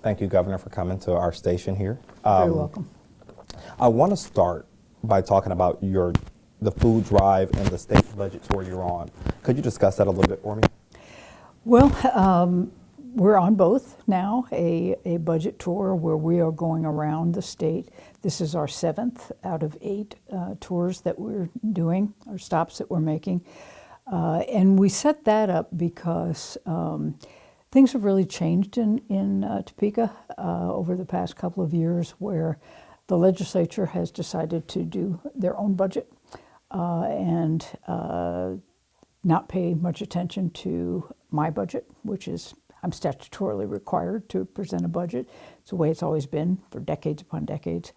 Thank you, Governor, for coming to our station here. Very welcome. I want to start by talking about the food drive and the state budget tour you're on. Could you discuss that a little bit for me? Well, we're on both now, a budget tour where we are going around the state. This is our 7th out of 8 tours that we're doing, or stops that we're making. And we set that up because things have really changed in Topeka over the past couple of years, where the legislature has decided to do their own budget and not pay much attention to my budget, which is, I'm statutorily required to present a budget. It's the way it's always been for decades upon decades.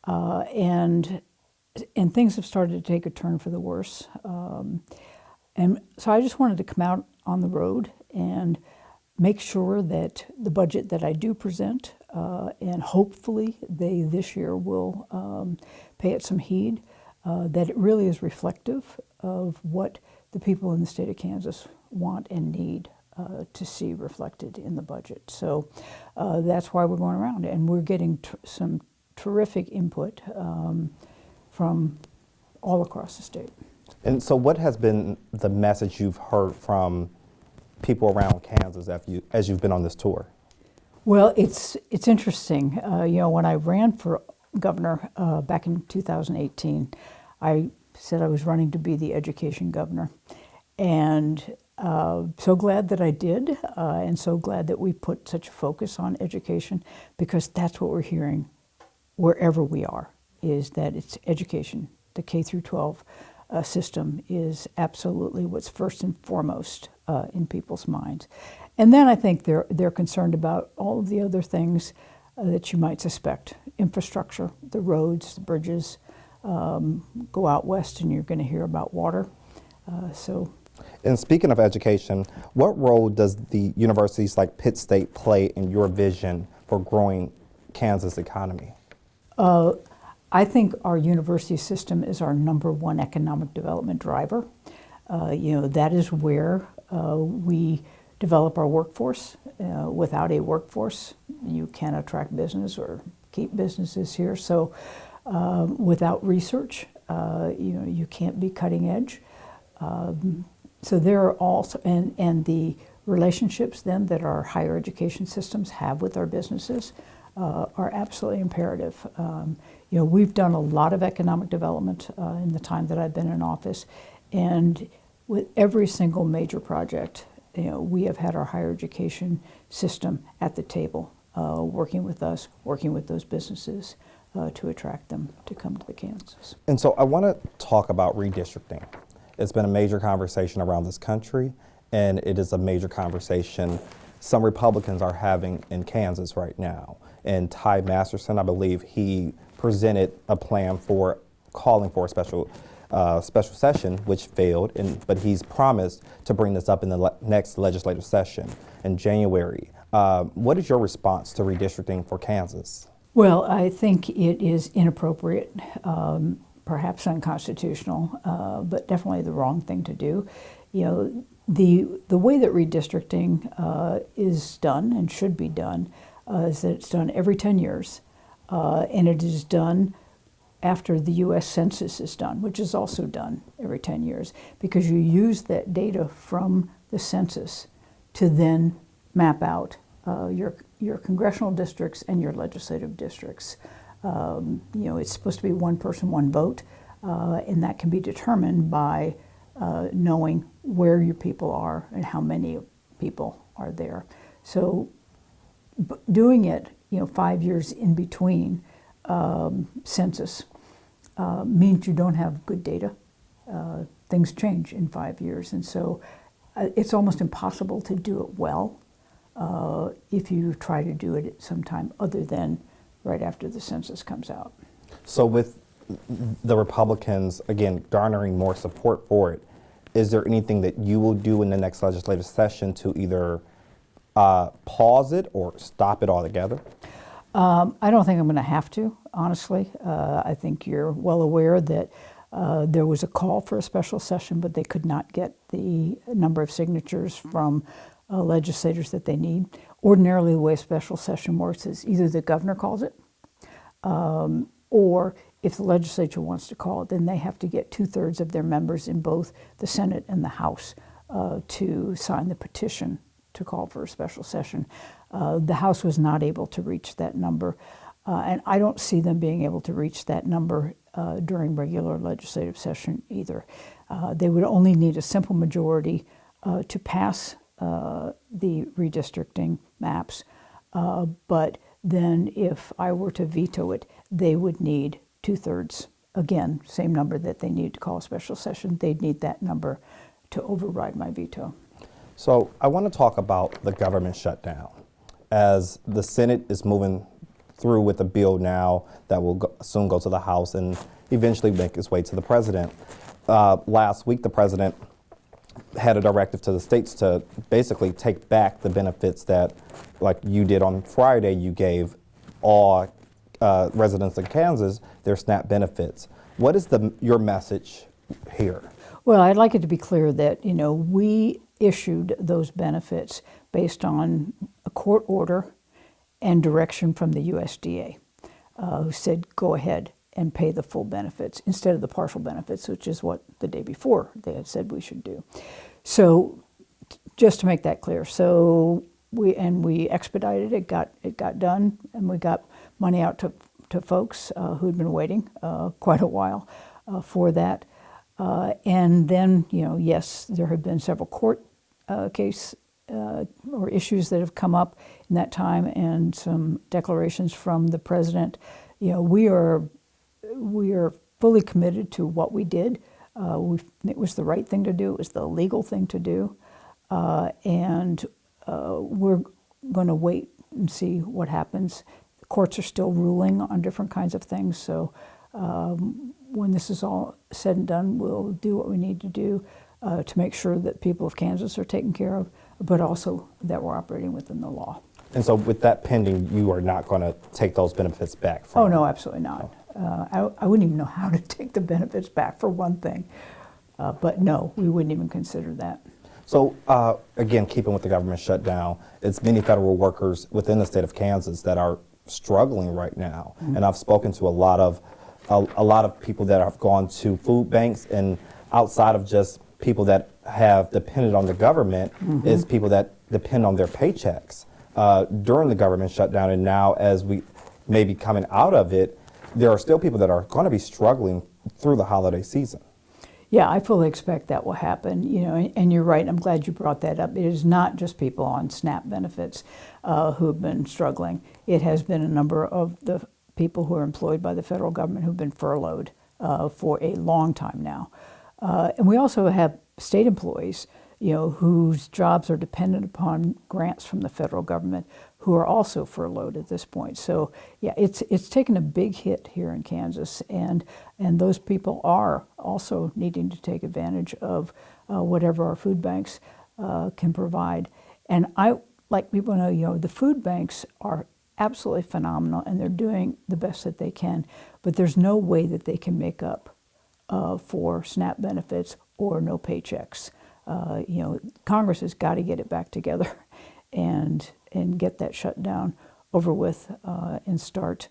And things have started to take a turn for the worse. And so I just wanted to come out on the road and make sure that the budget that I do present, and hopefully they this year will pay it some heed, that it really is reflective of what the people in the state of Kansas want and need to see reflected in the budget. So that's why we're going around, and we're getting some terrific input from all across the state. And so what has been the message you've heard from people around Kansas as you've been on this tour? Well, it's interesting. When I ran for governor back in 2018, I said I was running to be the education governor. And so glad that I did, and so glad that we put such a focus on education, because that's what we're hearing wherever we are, is that it's education. The K through 12 system is absolutely what's first and foremost in people's minds. And then I think they're concerned about all of the other things that you might suspect. Infrastructure, the roads, the bridges. Go out west and you're going to hear about water. And speaking of education, what role does the universities like Pitt State play in your vision for growing Kansas economy? I think our university system is our #1 economic development driver. That is where we develop our workforce. Without a workforce, you can't attract business or keep businesses here. So without research, you can't be cutting edge. So there are also, and the relationships then that our higher education systems have with our businesses are absolutely imperative. We've done a lot of economic development in the time that I've been in office, and with every single major project, we have had our higher education system at the table, working with us, working with those businesses to attract them to come to the Kansas. And so I want to talk about redistricting. It's been a major conversation around this country, and it is a major conversation some Republicans are having in Kansas right now. And Ty Masterson, I believe, he presented a plan for calling for a special session, which failed, but he's promised to bring this up in the next legislative session in January. What is your response to redistricting for Kansas? Well, I think it is inappropriate, perhaps unconstitutional, but definitely the wrong thing to do. The way that redistricting is done and should be done is that it's done every 10 years, and it is done after the U.S. Census is done, which is also done every 10 years, because you use that data from the census to then map out your congressional districts and your legislative districts. It's supposed to be one person, one vote, and that can be determined by knowing where your people are and how many people are there. So doing it, 5 years in between census means you don't have good data. Things change in 5 years, and so it's almost impossible to do it well if you try to do it at some time other than right after the census comes out. So with the Republicans, again, garnering more support for it, is there anything that you will do in the next legislative session to either pause it or stop it altogether? I don't think I'm going to have to, honestly. I think you're well aware that there was a call for a special session, but they could not get the number of signatures from legislators that they need. Ordinarily, the way a special session works is either the governor calls it, or if the legislature wants to call it, then they have to get 2/3 of their members in both the Senate and the House to sign the petition to call for a special session. The House was not able to reach that number, and I don't see them being able to reach that number during regular legislative session either. They would only need a simple majority to pass the redistricting maps, but then if I were to veto it, they would need 2/3. Again, same number that they need to call a special session. They'd need that number to override my veto. So I want to talk about the government shutdown. As the Senate is moving through with a bill now that will soon go to the House and eventually make its way to the president. Last week, the president had a directive to the states to basically take back the benefits that, like you did on Friday, you gave all residents in Kansas their SNAP benefits. What is your message here? Well, I'd like it to be clear that, we issued those benefits based on a court order and direction from the USDA, who said go ahead and pay the full benefits instead of the partial benefits, which is what the day before they had said we should do. So just to make that clear, so we expedited it, got done, and we got money out to folks who'd been waiting quite a while for that. And then, yes, there have been several court case or issues that have come up in that time, and some declarations from the president. We are fully committed to what we did. It was the right thing to do. It was the legal thing to do, and we're going to wait and see what happens. The courts are still ruling on different kinds of things, so when this is all said and done, we'll do what we need to do to make sure that people of Kansas are taken care of, but also that we're operating within the law. And so with that pending, you are not going to take those benefits back from Oh, no, absolutely not. I wouldn't even know how to take the benefits back, for one thing. But no, we wouldn't even consider that. So again, keeping with the government shutdown, it's many federal workers within the state of Kansas that are struggling right now. Mm-hmm. And I've spoken to a lot of people that have gone to food banks, and outside of just people that have depended on the government, mm-hmm. is people that depend on their paychecks during the government shutdown. And now, as we may be coming out of it, there are still people that are going to be struggling through the holiday season. Yeah, I fully expect that will happen. And you're right. I'm glad you brought that up. It is not just people on SNAP benefits who have been struggling. It has been a number of the people who are employed by the federal government who've been furloughed for a long time now. And we also have state employees, whose jobs are dependent upon grants from the federal government, who are also furloughed at this point. So yeah, it's taken a big hit here in Kansas, and those people are also needing to take advantage of whatever our food banks can provide. And I like people to know, the food banks are absolutely phenomenal, and they're doing the best that they can, but there's no way that they can make up for SNAP benefits or no paychecks. Congress has got to get it back together and get that shutdown over with and start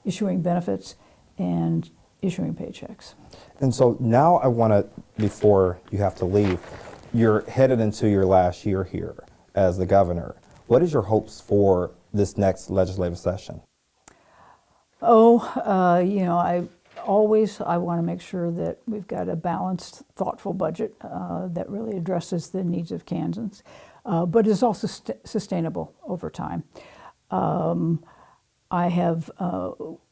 issuing benefits and issuing paychecks. And so now I want to, before you have to leave, you're headed into your last year here as the governor. What is your hopes for this next legislative session? I want to make sure that we've got a balanced, thoughtful budget that really addresses the needs of Kansans, but is also sustainable over time.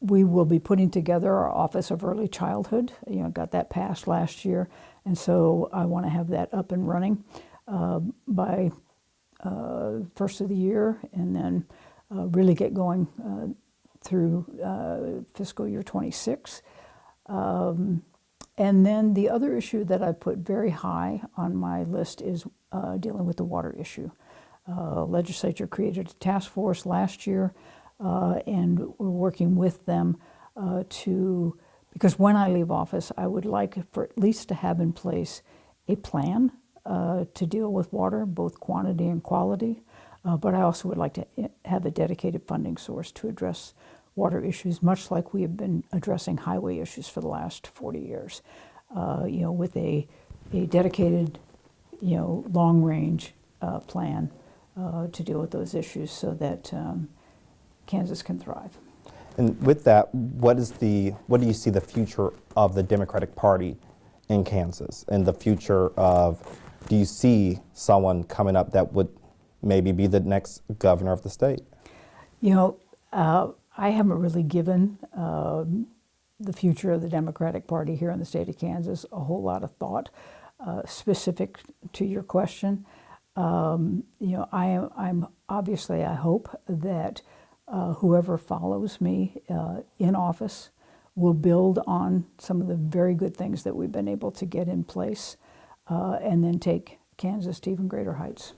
We will be putting together our Office of Early Childhood. Got that passed last year, and so I want to have that up and running by first of the year, and then really get going through fiscal year 26. And then the other issue that I put very high on my list is dealing with the water issue. Legislature created a task force last year, and we're working with them because when I leave office, I would like for at least to have in place a plan to deal with water, both quantity and quality. But I also would like to have a dedicated funding source to address water issues, much like we have been addressing highway issues for the last 40 years. With a dedicated, long-range plan to deal with those issues so that Kansas can thrive. And with that, what do you see the future of the Democratic Party in Kansas, and the future of, do you see someone coming up that would maybe be the next governor of the state? I haven't really given the future of the Democratic Party here in the state of Kansas a whole lot of thought. Specific to your question, I'm obviously, I hope that whoever follows me in office will build on some of the very good things that we've been able to get in place, and then take Kansas to even greater heights.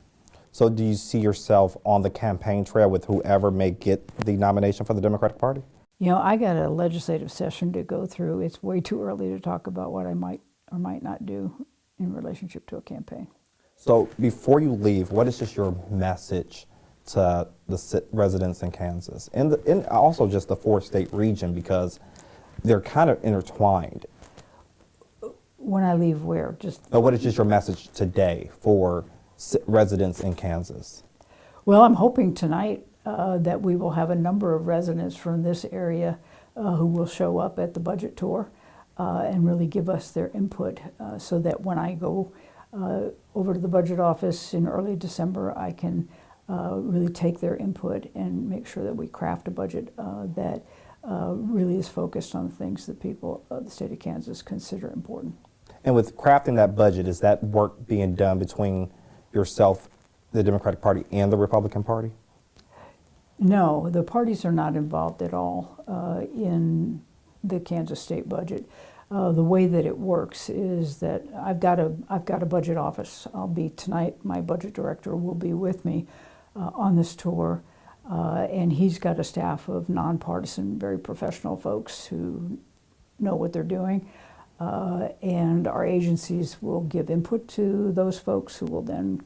So do you see yourself on the campaign trail with whoever may get the nomination for the Democratic Party? I got a legislative session to go through. It's way too early to talk about what I might or might not do in relationship to a campaign. So before you leave, what is just your message to the residents in Kansas, and also just the four-state region, because they're kind of intertwined? When I leave where? What is just your message today for residents in Kansas? Well, I'm hoping tonight that we will have a number of residents from this area who will show up at the budget tour and really give us their input, so that when I go over to the budget office in early December, I can really take their input and make sure that we craft a budget that really is focused on the things that people of the state of Kansas consider important. And with crafting that budget, is that work being done between yourself, the Democratic Party, and the Republican Party? No, the parties are not involved at all in the Kansas state budget. The way that it works is that I've got a budget office. I'll be tonight. My budget director will be with me on this tour, and he's got a staff of nonpartisan, very professional folks who know what they're doing. And our agencies will give input to those folks, who will then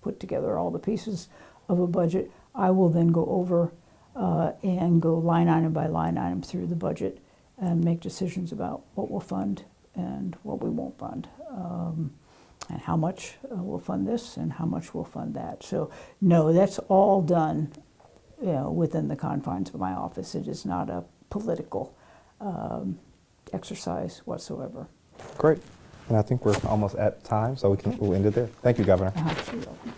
put together all the pieces of a budget. I will then go over and go line item by line item through the budget and make decisions about what we'll fund and what we won't fund, and how much we'll fund this and how much we'll fund that. So no, that's all done within the confines of my office. It is not a political exercise whatsoever. Great. And I think we're almost at time, so we'll end it there. Thank you, Governor. You're welcome.